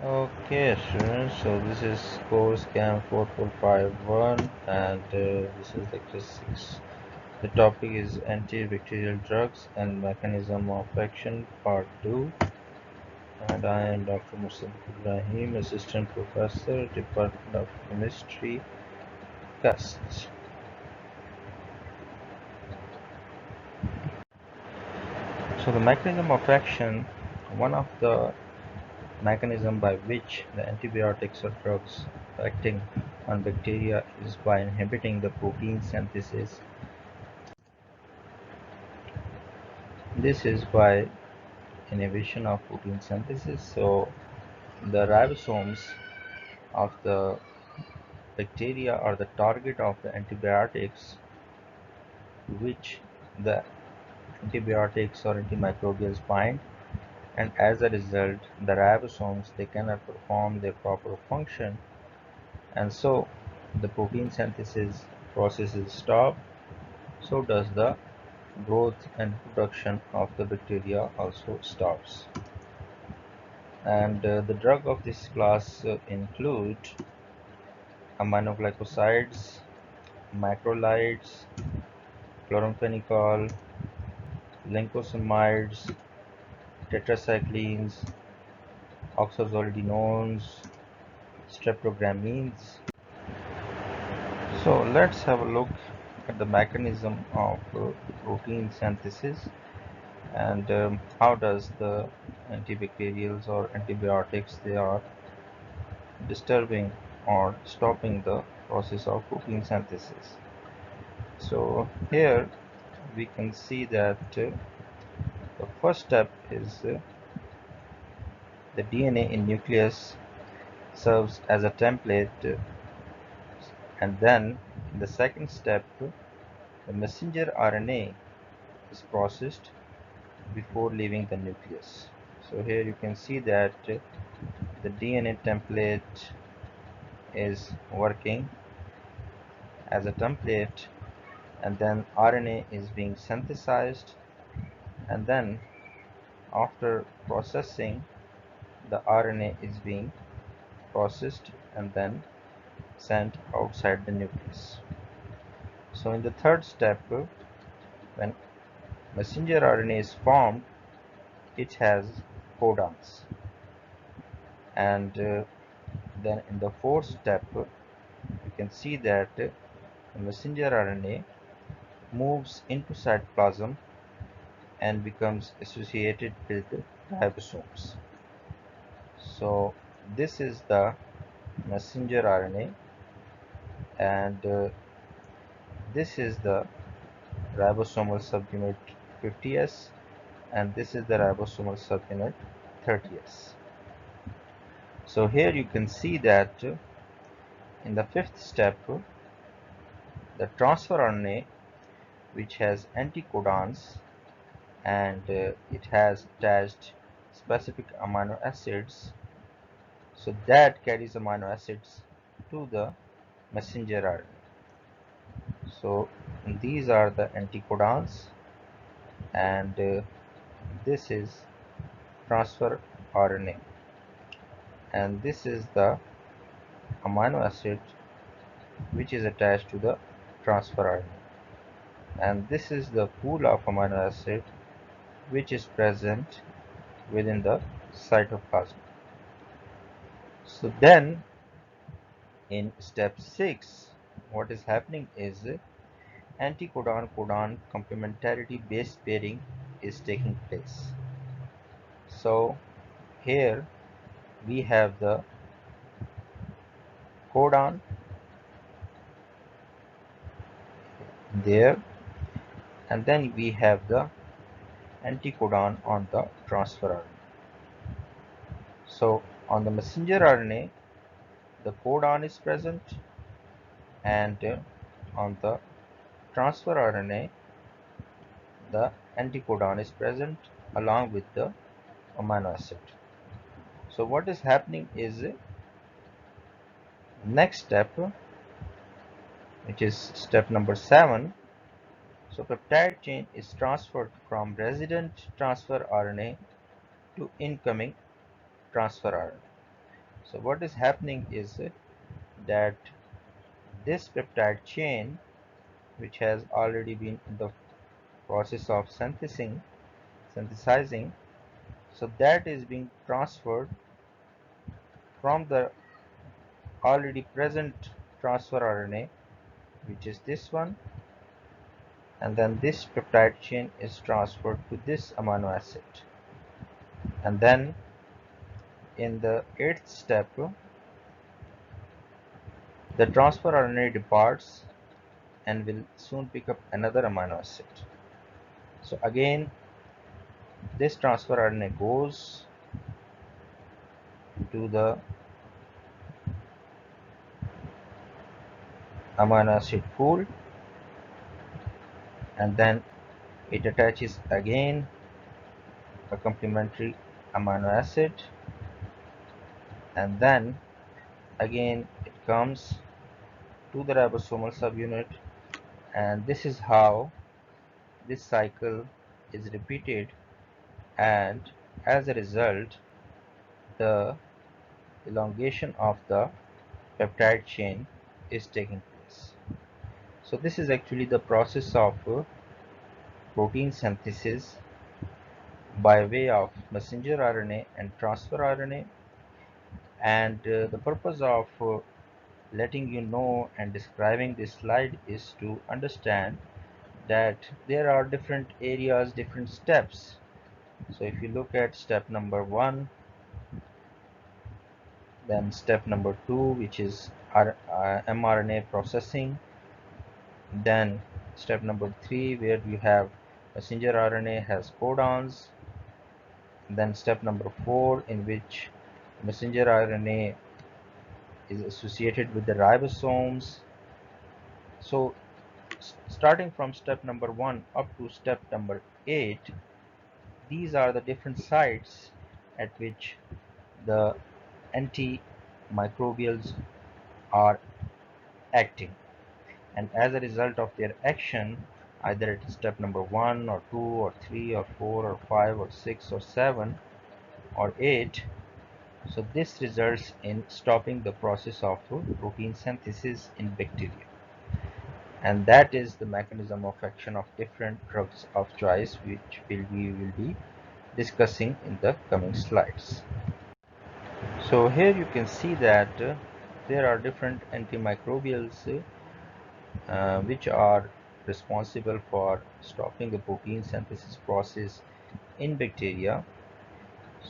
Okay, students, so this is course CAM4451 and this is lecture 6. The topic is antibacterial drugs and mechanism of action, part 2. And I am Dr. Musab Ibrahim, Assistant Professor, Department of Chemistry, KUST. So the mechanism of action, one of the mechanism by which the antibiotics or drugs acting on bacteria is by inhibiting the protein synthesis. This is by inhibition of protein synthesis. So the ribosomes of the bacteria are the target of the antibiotics, which the antibiotics or antimicrobials bind, and as a result the ribosomes, they cannot perform their proper function, and so the protein synthesis process is stopped. So does the growth and production of the bacteria also stops. And the drug of this class include aminoglycosides, macrolides, chloramphenicol, lincosamides, tetracyclines, oxazolidinones, streptogramines. So let's have a look at the mechanism of protein synthesis, and how does the antibacterials or antibiotics, they are disturbing or stopping the process of protein synthesis. So here we can see that the first step is the DNA in nucleus serves as a template, and then in the second step the messenger RNA is processed before leaving the nucleus. So here you can see that the DNA template is working as a template, and then RNA is being synthesized, and then after processing the RNA is being processed and then sent outside the nucleus. So in the third step, when messenger RNA is formed, it has codons, and then in the fourth step you can see that the messenger RNA moves into cytoplasm and becomes associated with ribosomes. So this is the messenger RNA, and this is the ribosomal subunit 50S, and this is the ribosomal subunit 30S. So here you can see that in the fifth step, the transfer RNA, which has anticodons, and it has attached specific amino acids, so that carries amino acids to the messenger RNA. So these are the anticodons, and this is transfer RNA, and this is the amino acid which is attached to the transfer RNA, and this is the pool of amino acid which is present within the cytoplasm. So then in step 6, what is happening is anticodon codon complementarity base pairing is taking place. So here we have the codon there, and then we have the anticodon on the transfer RNA. So on the messenger RNA, the codon is present, and on the transfer RNA, the anticodon is present along with the amino acid. So what is happening is next step, which is step number 7. So peptide chain is transferred from resident transfer RNA to incoming transfer RNA. So what is happening is that this peptide chain, which has already been in the process of synthesizing, so that is being transferred from the already present transfer RNA, which is this one, and then this peptide chain is transferred to this amino acid, and then in the 8th step the transfer RNA departs and will soon pick up another amino acid. So again this transfer RNA goes to the amino acid pool, and then it attaches again a complementary amino acid, and then again it comes to the ribosomal subunit, and this is how this cycle is repeated, and as a result the elongation of the peptide chain is taking place. So this is actually the process of protein synthesis by way of messenger RNA and transfer RNA, and the purpose of letting you know and describing this slide is to understand that there are different areas, different steps. So if you look at step number 1, then step number 2, which is mRNA processing, then step number 3 where you have messenger RNA has codons, then step number 4 in which messenger RNA is associated with the ribosomes. So starting from step number 1 up to step number 8, these are the different sites at which the antimicrobials are acting, and as a result of their action, either at step number 1 or 2 or 3 or 4 or 5 or 6 or 7 or 8, so this results in stopping the process of protein synthesis in bacteria, and that is the mechanism of action of different drugs of choice, which we will be discussing in the coming slides. So here you can see that there are different antimicrobials which are responsible for stopping the protein synthesis process in bacteria.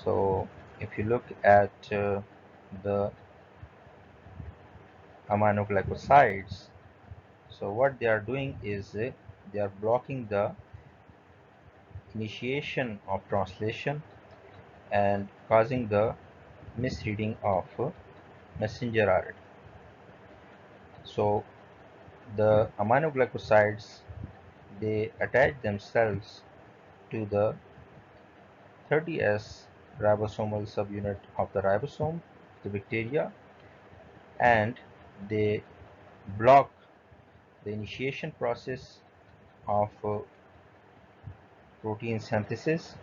So if you look at the aminoglycosides, so what they are doing is they are blocking the initiation of translation and causing the misreading of messenger RNA. So the aminoglycosides, they attach themselves to the 30S ribosomal subunit of the ribosome, the bacteria, and they block the initiation process of protein synthesis,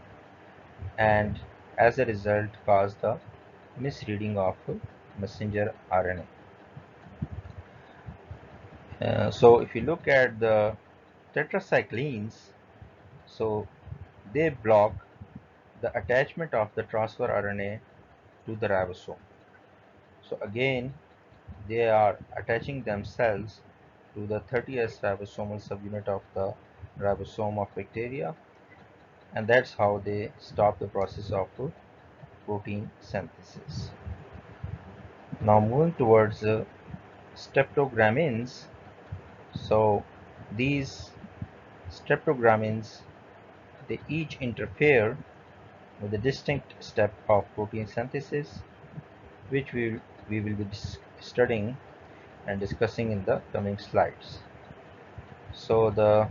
and as a result cause the misreading of messenger RNA. So if you look at the tetracyclines, so they block the attachment of the transfer RNA to the ribosome. So again they are attaching themselves to the 30S ribosomal subunit of the ribosome of bacteria, and that's how they stop the process of protein synthesis. Now moving towards streptogramins. So these streptogramins, they each interfere with a distinct step of protein synthesis, which we will be studying and discussing in the coming slides. So the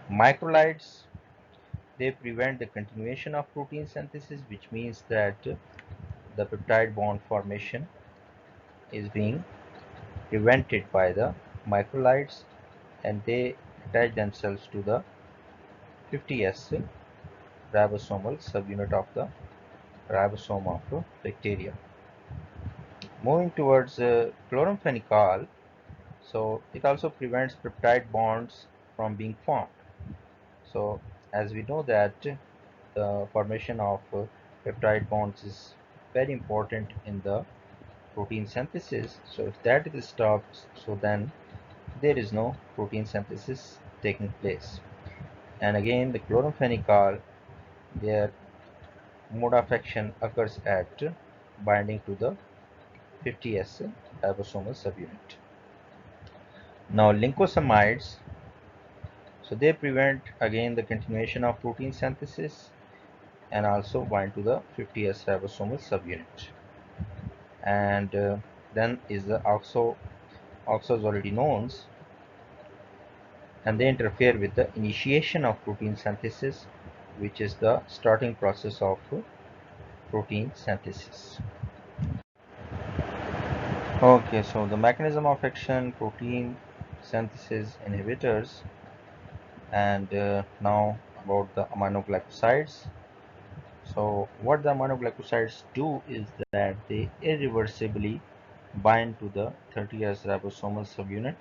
macrolides, they prevent the continuation of protein synthesis, which means that the peptide bond formation is being prevented by the macrolides, and they attach themselves to the 50S ribosomal subunit of the ribosome of bacteria. Moving towards chloramphenicol, so it also prevents peptide bonds from being formed. So as we know that the formation of peptide bonds is very important in the protein synthesis. So if that is stopped, so then there is no protein synthesis taking place. And again, the chloramphenicol, their mode of action occurs at binding to the 50S ribosomal subunit. Now lincosamides, so they prevent again the continuation of protein synthesis and also bind to the 50S ribosomal subunit. And then is the oxazolidinones, and they interfere with the initiation of protein synthesis, which is the starting process of protein synthesis. Okay, so the mechanism of action, protein synthesis inhibitors, and now about the aminoglycosides. So what the aminoglycosides do is that they irreversibly bind to the 30S ribosomal subunit,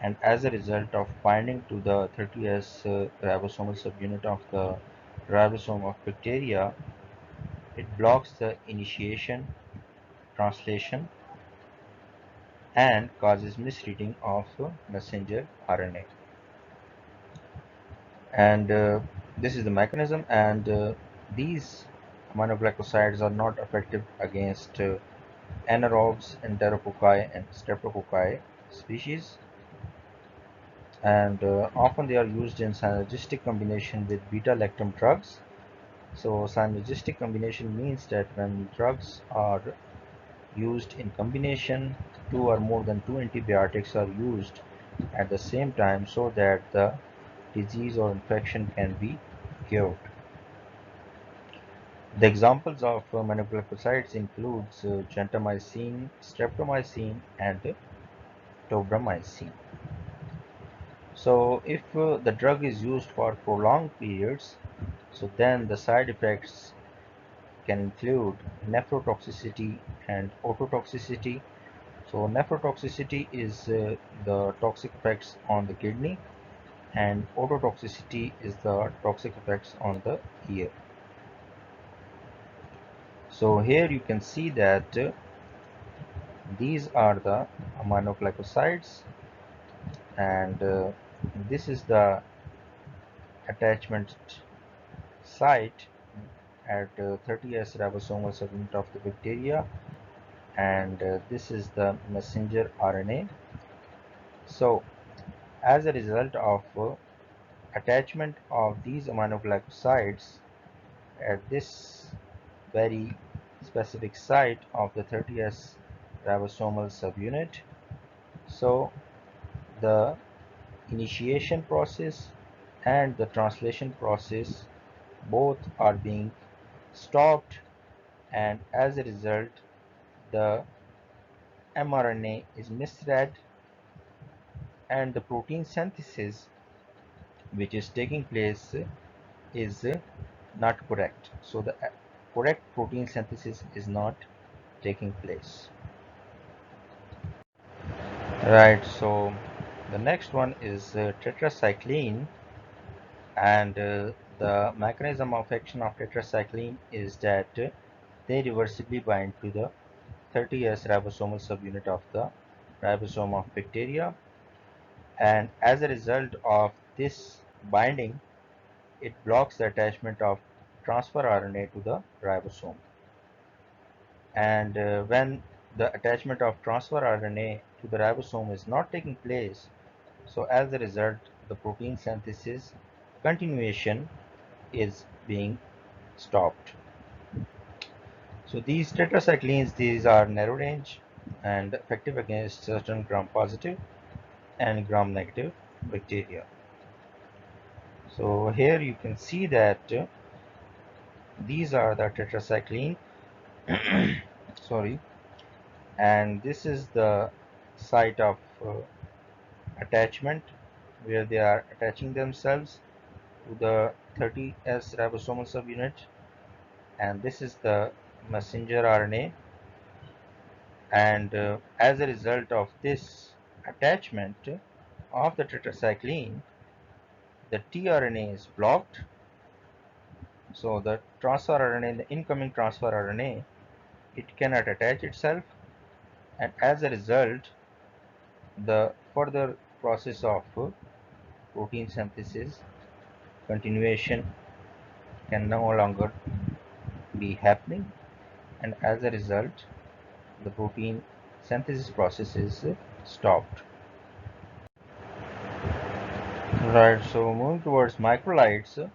and as a result of binding to the 30S ribosomal subunit of the ribosome of bacteria, it blocks the initiation, translation, and causes misreading of messenger RNA. And this is the mechanism, and these aminoglycosides are not effective against anaerobes, enterococci, and streptococci species, and often they are used in synergistic combination with beta-lactam drugs. So synergistic combination means that when drugs are used in combination, two or more than two antibiotics are used at the same time so that the disease or infection can be cured. The examples of aminoglycosides includes gentamicin, streptomycin, and tobramycin. So if the drug is used for prolonged periods, so then the side effects can include nephrotoxicity and ototoxicity. So nephrotoxicity is the toxic effects on the kidney, and ototoxicity is the toxic effects on the ear. So here you can see that these are the aminoglycosides, and this is the attachment site at 30S ribosomal subunit of the bacteria, and this is the messenger RNA. So as a result of attachment of these aminoglycosides at this very specific site of the 30S ribosomal subunit, so the initiation process and the translation process both are being stopped, and as a result the mRNA is misread and the protein synthesis which is taking place is not correct. So the correct protein synthesis is not taking place. Right, so the next one is tetracycline, and the mechanism of action of tetracycline is that they reversibly bind to the 30S ribosomal subunit of the ribosome of bacteria, and as a result of this binding, it blocks the attachment of transfer RNA to the ribosome. And when the attachment of transfer RNA to the ribosome is not taking place, so as a result, the protein synthesis continuation is being stopped. So these tetracyclines, these are narrow range and effective against certain gram-positive and gram-negative bacteria. So here you can see that these are the tetracycline sorry, and this is the site of attachment where they are attaching themselves to the 30S ribosomal subunit, and this is the messenger RNA, And as a result of this attachment of the tetracycline, the tRNA is blocked. So the transfer RNA, the incoming transfer RNA, it cannot attach itself, and as a result, the further process of protein synthesis continuation can no longer be happening, and as a result, the protein synthesis process is stopped. Right, so moving towards macrolides,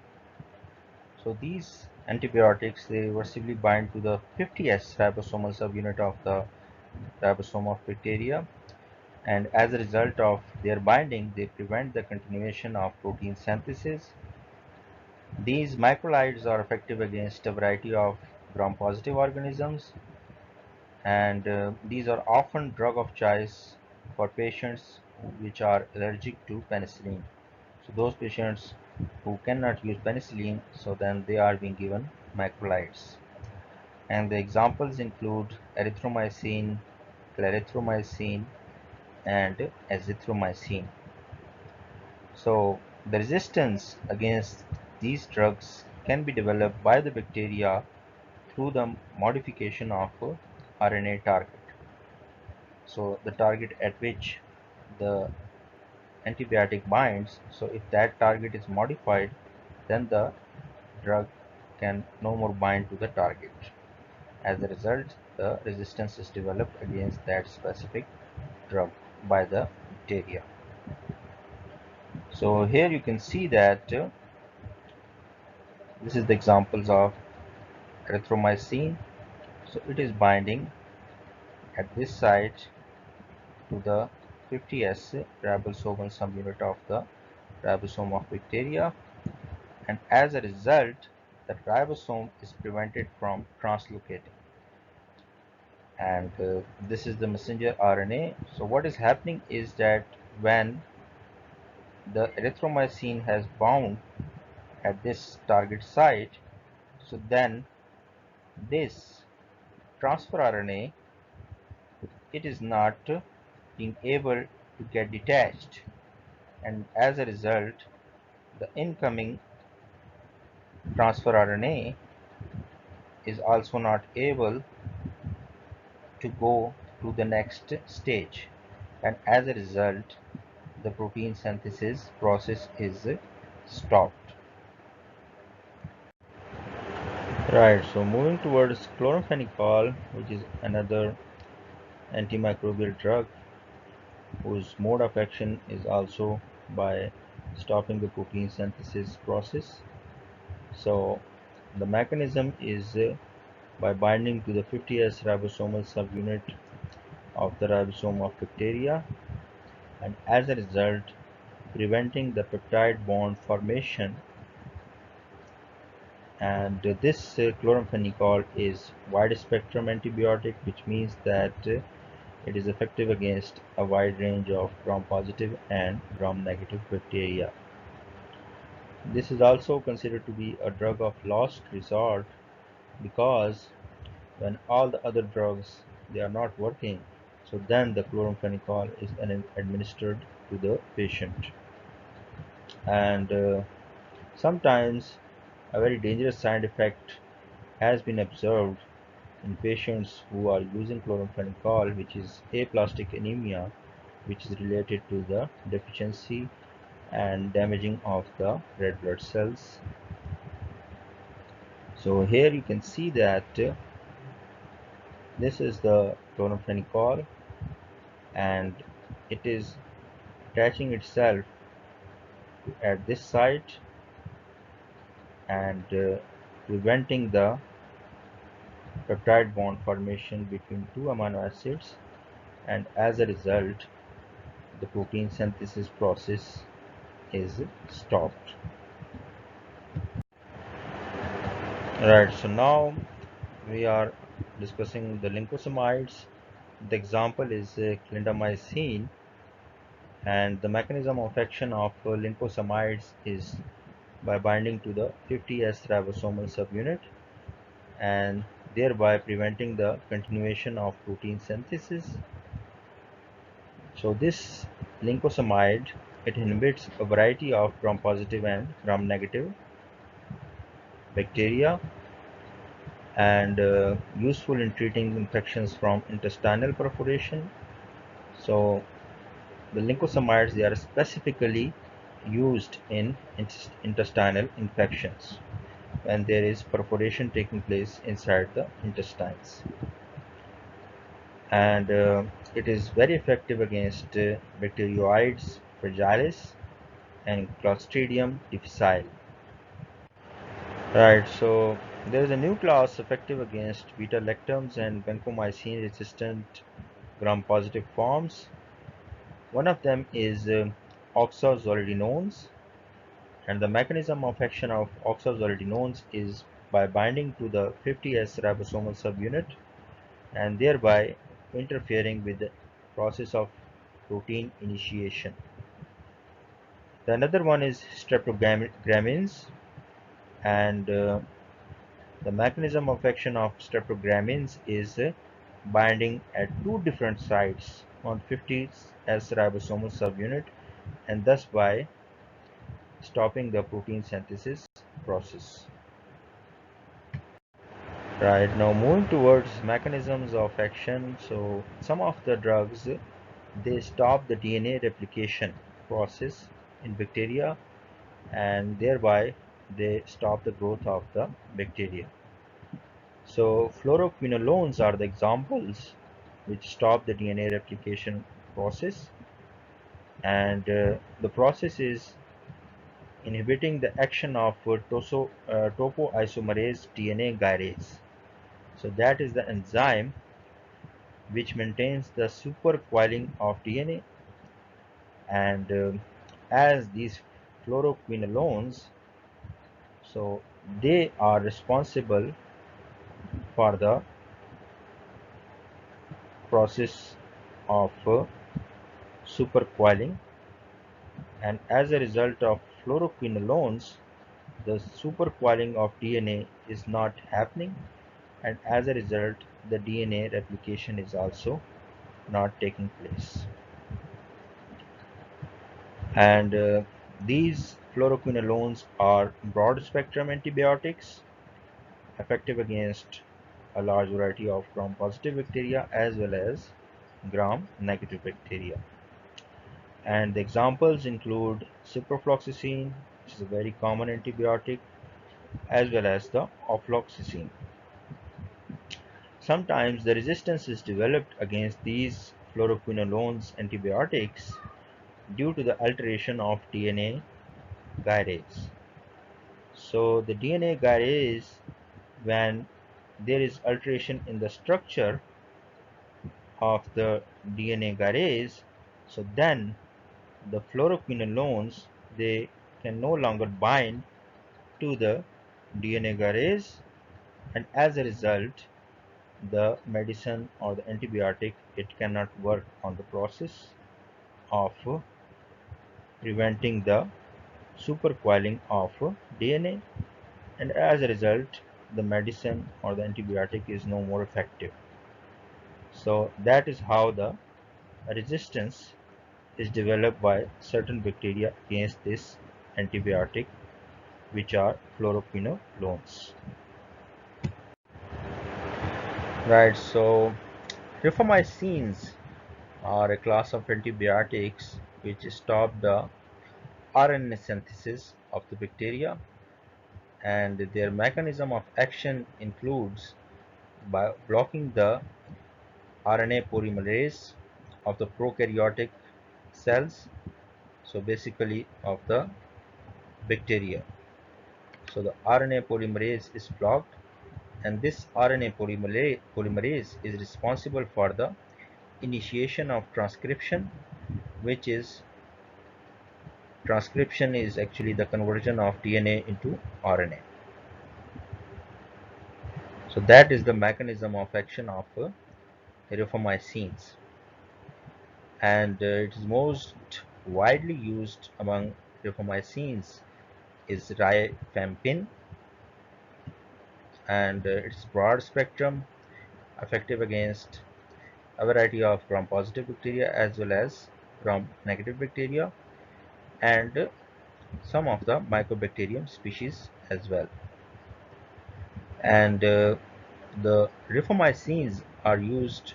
so these antibiotics, they reversibly bind to the 50S ribosomal subunit of the ribosome of bacteria, and as a result of their binding, they prevent the continuation of protein synthesis. These macrolides are effective against a variety of gram-positive organisms, and these are often drug of choice for patients which are allergic to penicillin. So those patients who cannot use penicillin, so then they are being given macrolides. And the examples include erythromycin, clarithromycin, and azithromycin. So the resistance against these drugs can be developed by the bacteria through the modification of RNA target. So the target at which the antibiotic binds, so if that target is modified, then the drug can no more bind to the target. As a result, the resistance is developed against that specific drug by the bacteria. So here you can see that this is the examples of erythromycin. So it is binding at this site to the 50S ribosomal subunit of the ribosome of bacteria, and as a result, the ribosome is prevented from translocating. And this is the messenger RNA. So what is happening is that when the erythromycin has bound at this target site, so then this transfer RNA, it is not being able to get detached, and as a result, the incoming transfer RNA is also not able to go to the next stage, and as a result, the protein synthesis process is stopped. Right, so moving towards chloramphenicol, which is another antimicrobial drug whose mode of action is also by stopping the protein synthesis process. So the mechanism is by binding to the 50S ribosomal subunit of the ribosome of bacteria, and as a result preventing the peptide bond formation. And this chloramphenicol is wide spectrum antibiotic, which means that it is effective against a wide range of gram-positive and gram-negative bacteria. This is also considered to be a drug of last resort because when all the other drugs, they are not working, so then the chloramphenicol is administered to the patient. And sometimes a very dangerous side effect has been observed in patients who are using chloramphenicol, which is aplastic anemia, which is related to the deficiency and damaging of the red blood cells. So here you can see that this is the chloramphenicol, and it is attaching itself at this site and preventing the peptide bond formation between two amino acids, and as a result the protein synthesis process is stopped. Right, so now we are discussing the lincosamides. The example is clindamycin, and the mechanism of action of lincosamides is by binding to the 50S ribosomal subunit, and thereby preventing the continuation of protein synthesis. So this lincosamide, it inhibits a variety of gram-positive and gram-negative bacteria, and useful in treating infections from intestinal perforation. So the lincosamides, they are specifically used in intestinal infections when there is perforation taking place inside the intestines, and it is very effective against bacteroides fragilis and Clostridium difficile. Right, so there is a new class effective against beta-lactams and vancomycin resistant gram-positive forms. One of them is oxazolidinones, and the mechanism of action of oxazolidinones is by binding to the 50S ribosomal subunit and thereby interfering with the process of protein initiation. The another one is streptogramins, and the mechanism of action of streptogramins is binding at two different sites on 50S ribosomal subunit, and thus by stopping the protein synthesis process. Right, now moving towards mechanisms of action. So some of the drugs, they stop the DNA replication process in bacteria, and thereby they stop the growth of the bacteria. So fluoroquinolones are the examples which stop the DNA replication process, and the process is inhibiting the action of topoisomerase DNA gyrase. So that is the enzyme which maintains the supercoiling of DNA, and as these fluoroquinolones, so they are responsible for the process of supercoiling, and as a result of fluoroquinolones, the supercoiling of DNA is not happening, and as a result the DNA replication is also not taking place. And these fluoroquinolones are broad spectrum antibiotics effective against a large variety of gram positive bacteria as well as gram negative bacteria. And the examples include ciprofloxacin, which is a very common antibiotic, as well as the ofloxacin. Sometimes the resistance is developed against these fluoroquinolones antibiotics due to the alteration of DNA gyrase. So the DNA gyrase, when there is alteration in the structure of the DNA gyrase, so then the fluoroquinolones, they can no longer bind to the DNA gyrase, and as a result the medicine or the antibiotic, it cannot work on the process of preventing the supercoiling of DNA, and as a result the medicine or the antibiotic is no more effective. So that is how the resistance is developed by certain bacteria against this antibiotic, which are fluoroquinolones. Right, so rifamycins are a class of antibiotics which stop the RNA synthesis of the bacteria, and their mechanism of action includes by blocking the RNA polymerase of the prokaryotic cells, so basically of the bacteria. So the RNA polymerase is blocked, and this RNA polymerase is responsible for the initiation of transcription, which is actually the conversion of DNA into RNA. So that is the mechanism of action of rifamycins, and it is most widely used among rifamycins is rifampin, and it's broad spectrum, effective against a variety of gram-positive bacteria as well as gram-negative bacteria, and some of the mycobacterium species as well. And the rifamycins are used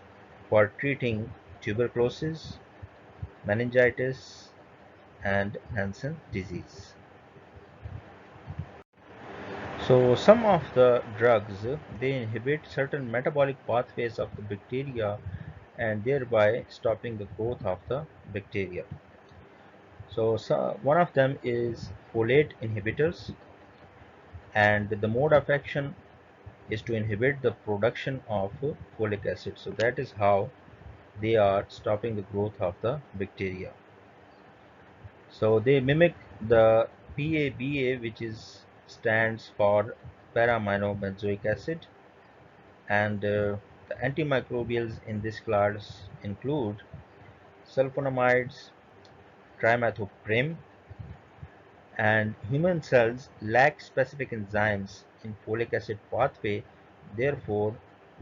for treating tuberculosis, meningitis, and Hansen disease. So some of the drugs, they inhibit certain metabolic pathways of the bacteria and thereby stopping the growth of the bacteria. So one of them is folate inhibitors, and the mode of action is to inhibit the production of folic acid. So that is how they are stopping the growth of the bacteria. So they mimic the PABA, which is stands for para-aminobenzoic acid, and the antimicrobials in this class include sulfonamides, trimethoprim, and human cells lack specific enzymes in folic acid pathway. Therefore,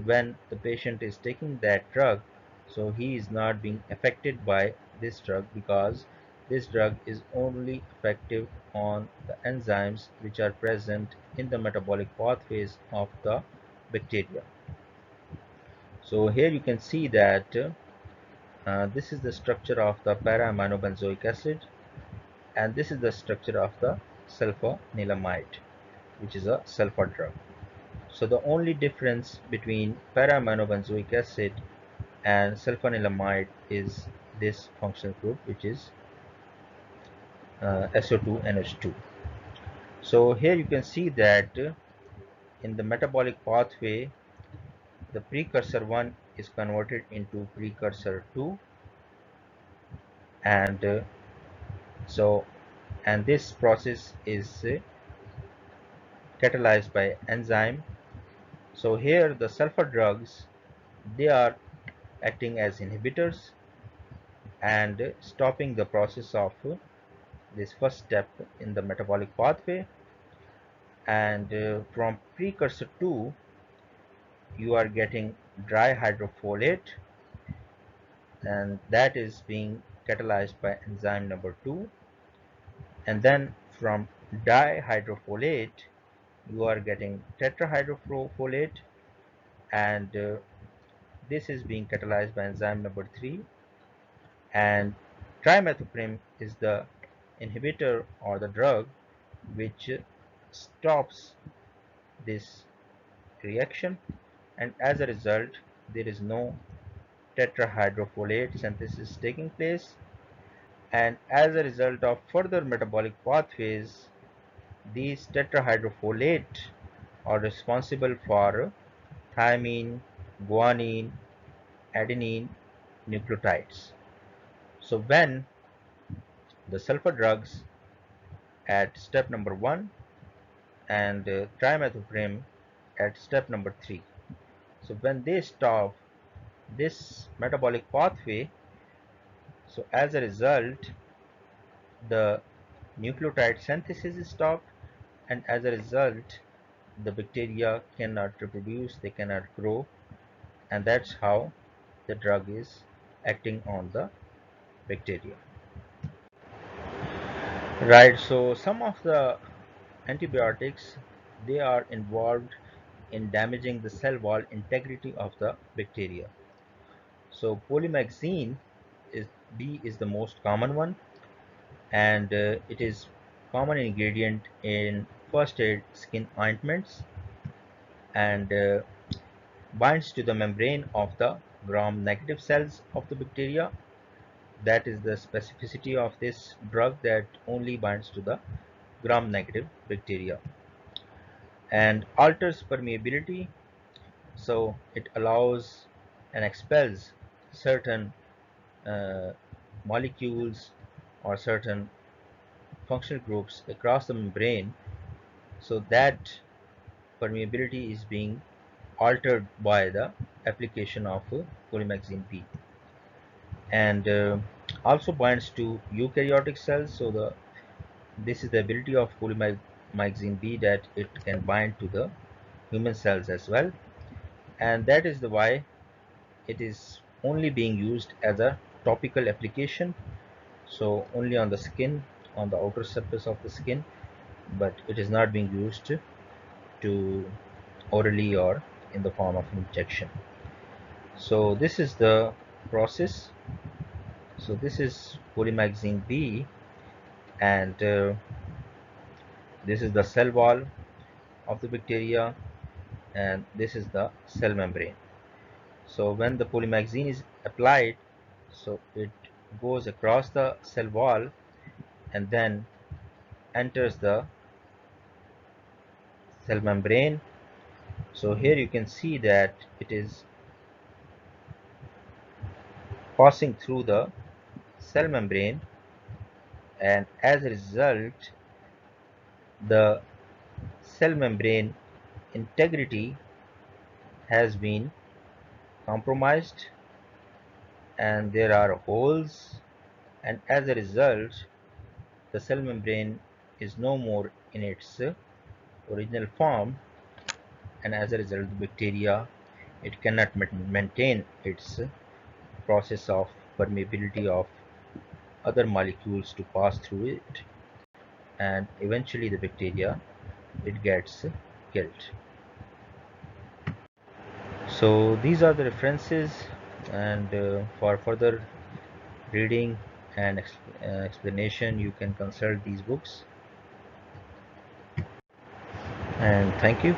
when the patient is taking that drug, so he is not being affected by this drug because this drug is only effective on the enzymes which are present in the metabolic pathways of the bacteria. So here you can see that this is the structure of the para-aminobenzoic acid, and this is the structure of the sulfanilamide, which is a sulfur drug. So the only difference between para-aminobenzoic acid and sulfanilamide is this functional group, which is SO2NH2. So here you can see that in the metabolic pathway, the precursor 1 is converted into precursor 2, and so and this process is catalyzed by enzyme. So here the sulfur drugs, they are acting as inhibitors and stopping the process of this first step in the metabolic pathway, and from precursor 2 you are getting dry hydrofolate, and that is being catalyzed by enzyme number 2, and then from dihydrofolate you are getting tetrahydrofolate, and this is being catalyzed by enzyme number 3, and trimethoprim is the inhibitor or the drug which stops this reaction, and as a result there is no tetrahydrofolate synthesis taking place, and as a result of further metabolic pathways, these tetrahydrofolate are responsible for thymine, guanine, adenine nucleotides. So when the sulfur drugs at step number 1 and trimethoprim at step number 3, so when they stop this metabolic pathway, so as a result the nucleotide synthesis is stopped, and as a result the bacteria cannot reproduce, they cannot grow, and that's how the drug is acting on the bacteria. Right, so some of the antibiotics, they are involved in damaging the cell wall integrity of the bacteria. So polymyxin is B is the most common one, and it is common ingredient in first aid skin ointments, and binds to the membrane of the gram-negative cells of the bacteria. That is the specificity of this drug, that only binds to the gram-negative bacteria, and alters permeability. So it allows and expels certain uh, molecules or certain functional groups across the membrane, so that permeability is being altered by the application of polymyxin B, and also binds to eukaryotic cells. So this is the ability of polymyxin B, that it can bind to the human cells as well, and that is the why it is only being used as a topical application, so only on the skin, on the outer surface of the skin, but it is not being used to orally or in the form of injection. So this is the process. So this is polymyxine B, and this is the cell wall of the bacteria, and this is the cell membrane. So when the polymyxine is applied, so it goes across the cell wall and then enters the cell membrane. So here you can see that it is passing through the cell membrane, and as a result the cell membrane integrity has been compromised and there are holes, and as a result the cell membrane is no more in its original form, and as a result the bacteria, it cannot maintain its process of permeability of other molecules to pass through it, and eventually the bacteria, it gets killed. So these are the references, and for further reading and explanation you can consult these books, and thank you.